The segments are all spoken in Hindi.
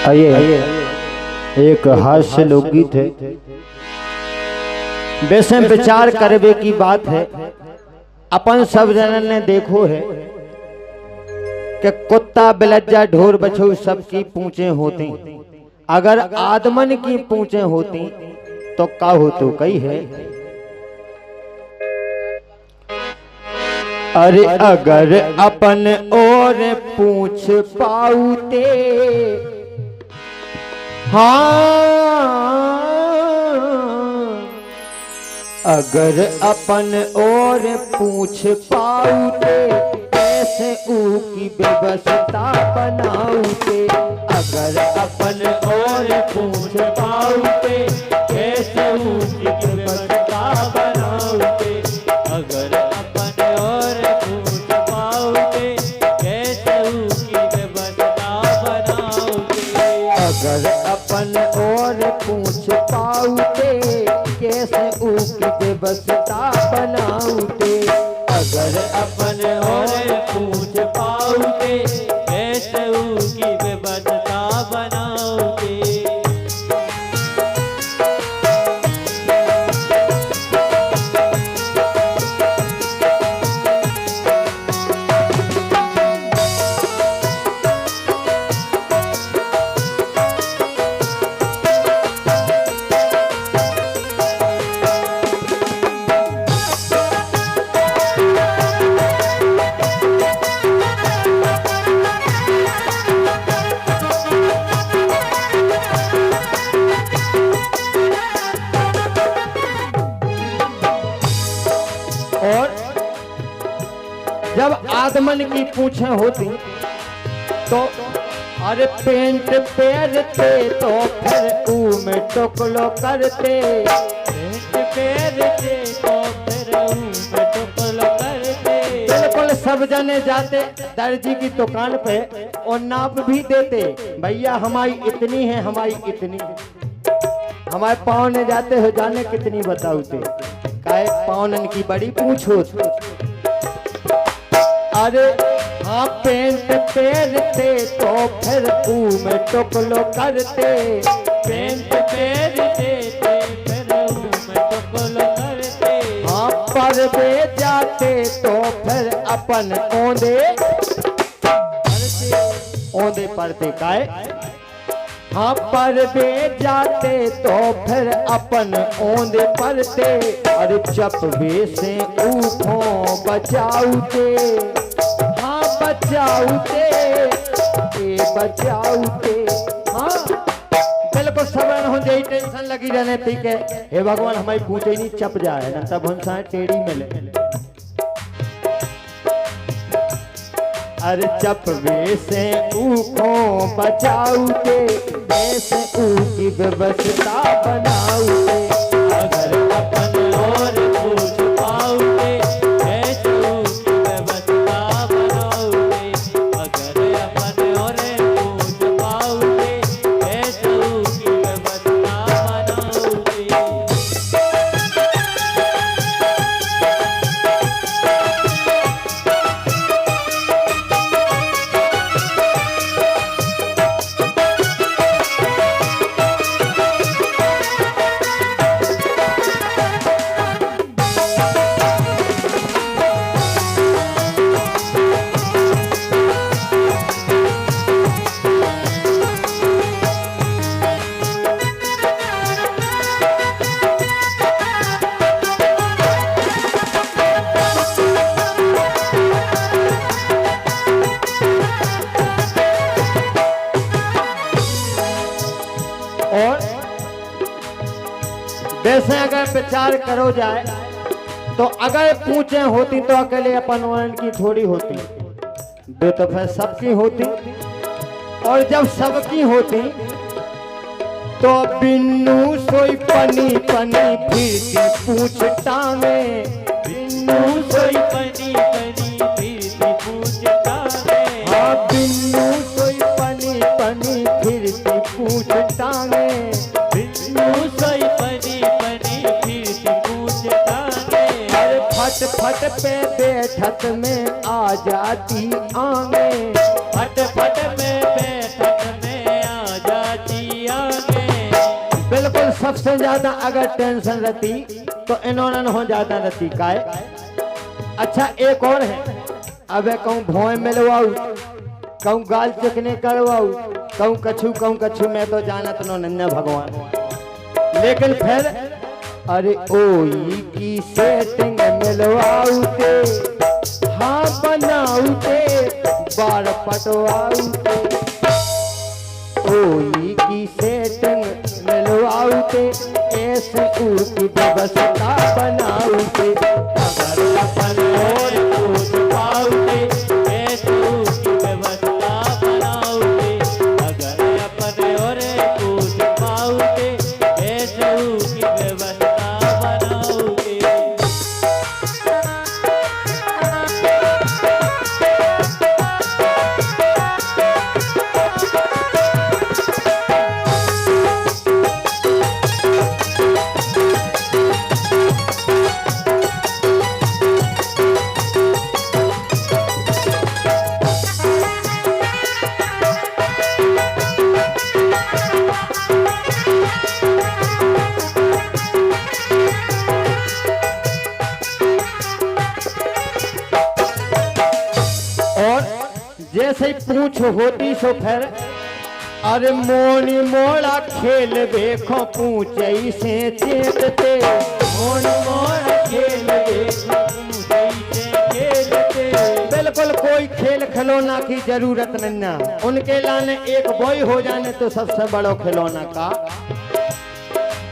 आइए एक हास्य लोकगीत है, वैसे विचार करवे की बात है। अपन सब जनन ने देखो है कि कुत्ता बिलज्जा ढोर बछऊ सबकी पूंछे होती, अगर आदमन की पूंछे होती तो का हो तो कई है। अरे अगर अपन और पूछ पाऊते, हाँ अगर अपन और पूछ पाऊते कैसे ऊ की व्यवस्था बनाऊते। अगर अपन और पूछ पाऊते कैसे ऊ की व्यवस्था बनाऊते। अगर अपन और पूछ पाऊते कैसे ऊ की व्यवस्था बनाऊते। अगर अपन और पूछ पाऊते कैसे ऊ की व्यवस्था बनाऊते। अगर अपन और पूछ पाऊते कैसे ऊ की व्यवस्था बनाऊते। और जब आदमन की पूछें होती तो अरे पेंट पहनते तो फिर ऊ में टोकलो करते। पेंट पहनते तो फिर ऊ में टोकलो करते। बिल्कुल सब जने जाते दर्जी की दुकान पे और नाप भी देते, भैया हमारी इतनी है, हमारी इतनी। हमारे पाँव ने जाते हो जाने कितनी बताऊते, काहे पावनन की बड़ी पूछो। अरे हाँ पेंट पहनते तो फिर ऊ में टोकलो करते। पेंट पहनते फिर ऊ में टोकलो करते। हाँ पर वे जाते तो फिर अपन ओंदे पड़ते काहे। हाँ पर वे जाते तो फिर अपन ओंदे पड़ते। और जब वे से ऊखों बचाऊते, हाँ बचाऊते बचाऊते। हाँ बिल्कुल सबन हो जाए, टेंशन लगी रहने ठीक है। हे भगवान हमारी पूछे नहीं चप जाए ना तब हम साए टेढ़ी मिले। अरे चप वे से ऊखों बचाऊते कैसे ऊ की व्यवस्था बनाऊते। अगर अपन और पूछ पाऊते कैसे ऊ की व्यवस्था बनाऊते। अगर अपन और पूछ पाऊते कैसे ऊ की व्यवस्था बनाऊते। और वैसे अगर विचार करो जाए तो अगर पूछे होती तो अकेले अपन वालन की थोड़ी होती, दो तो फिर सबकी होती। और जब सबकी होती तो बिन्नू सोई पनी पनी फिरती पूछ टांगे। बिन्नू सोई पनी पनी फिरती पूछ टांगे। हाँ बिन्नू सोई पनी पनी फिरती पूछ टांगे। बिन्नू सोई पनी पनी फिरती पूछ टांगे। अरे फट फट पे बैठक में आ जाती आंगे। फट फट में बैठक में आ जाती ज्यादा अगर टेंशन रहती तो इन्होंने हो ज्यादा रहती काय। अच्छा एक और है, अबे कहूँ भोए मिलवाऊ, कहूँ गाल चिकने करवाऊ, कहूँ कछु मैं तो जानत नो नन्ना भगवान। लेकिन फिर अरे ओई की सेटिंग मिलवाऊ ते, हाँ बनाऊ ते, बार पटवाऊ ते, ओई की सेटिंग मिलवाऊ ते, ऐसे की व्यवस्था बनाऊ ते, अगर अपन और पूछ पाऊ ते, ऐसे की व्यवस्था बनाऊ ते, अगर अपन और पूछ पाऊ ते, ऐसे की व्यवस्था बनाऊ ते। जैसे ही पूछ होती सो फिर अरे मोनी मोड़ा खेल देखो पूछे से चेतते, मोड़ मोड़ खेल देखो पूछे से खेलते। बिल्कुल कोई खेल खिलौना की जरूरत नहीं ना, उनके लाने एक बॉय हो जाने तो सबसे बड़ो खिलौना का।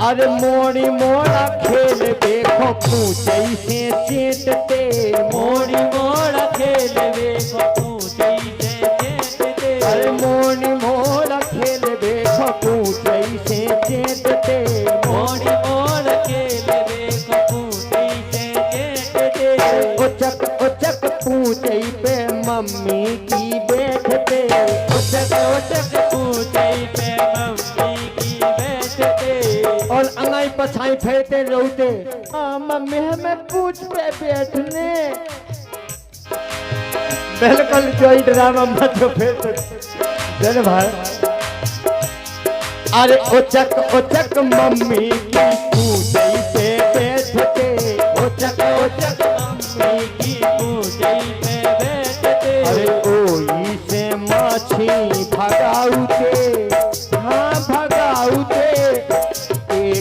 अरे मोड़ी मोड़ा खेल देखो पूछे से चेतते, मोड़ी मोड़ा खेल देखो पूछे से चेतते। अरे मोड़ी मोड़ा खेल देखो पूछे से चेतते, मोड़ी मोड़ खेल देखो पूछे से चेतते। उचक उचक पूछे पे मम्मी की बैठते, उचक उचक पूछे पे मम्मी की बैठते। और अंगाई पछाई फेरते रोते, मम्मी हमें पूछ पे बैठने। बिल्कुल कोई ड्रामा मत फेरते जन भाई। अरे उचक उचक मम्मी की पूछे पे बैठते, उचक उचक मम्मी की पूछे पे बैठते। अरे ओई से माछी भगाऊते, हाँ भगाऊते,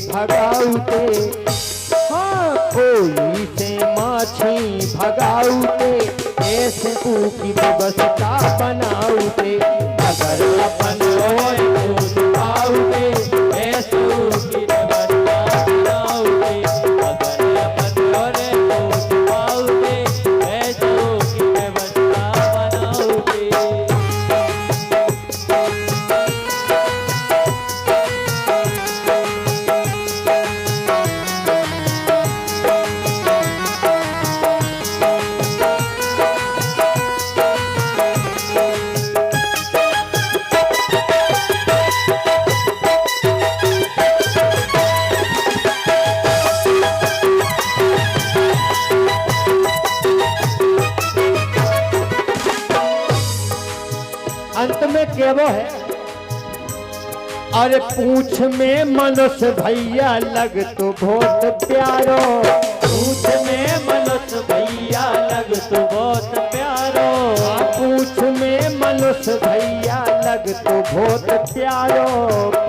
भगाऊते, हाँ कोई से माछी भगाऊते, ऐसे की व्यवस्था बनाऊते, अगर अपन और पूछ पाऊते, ऐसे की व्यवस्था बनाऊते, अगर अपन और पूछ पाऊते, ऐसे की व्यवस्था बनाऊते। अंत में केवो है, अरे पूछ में मनुष्य भैया लग तो बहुत प्यारो, पूछ में मनुष्य भैया लग तो बहुत प्यारो। पूछ में मनुष्य भैया लग तो बहुत प्यारो,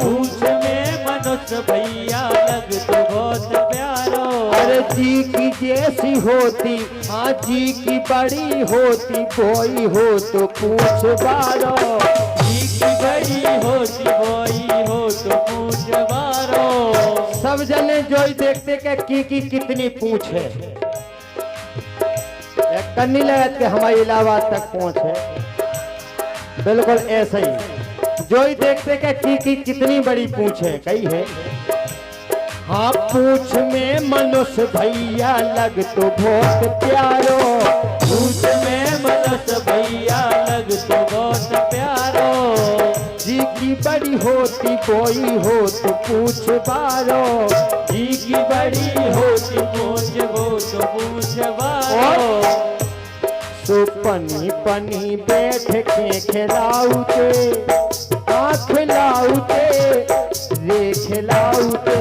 पूछ में मनुष्य भैया लग तो बहुत प्यारो। अरे जी की जैसी होती, हाँ जी की बड़ी होती, कोई हो तो पूछ बारो, जी की बड़ी होती कोई हो तो पूछ बारो। सब जने जो ही देखते कि की कितनी पूछ है, कन्नी लगत के हमारे इलाहाबाद तक पहुंच है। बिल्कुल ऐसा ही जो ही देखते कि कितनी बड़ी पूछ है, कही है। हाँ पूछ में मनुष्य भैया लग तो बहुत प्यारो, पूछ में मनुष्य भैया लग तो बहुत प्यारो। जी की बड़ी होती कोई हो तो पूछ बारो, जी की बड़ी होती पूछ वो तो पूछ बारो। सो पनी पनी बैठ के खिलाऊते, खिलाऊते रे खिलाऊते,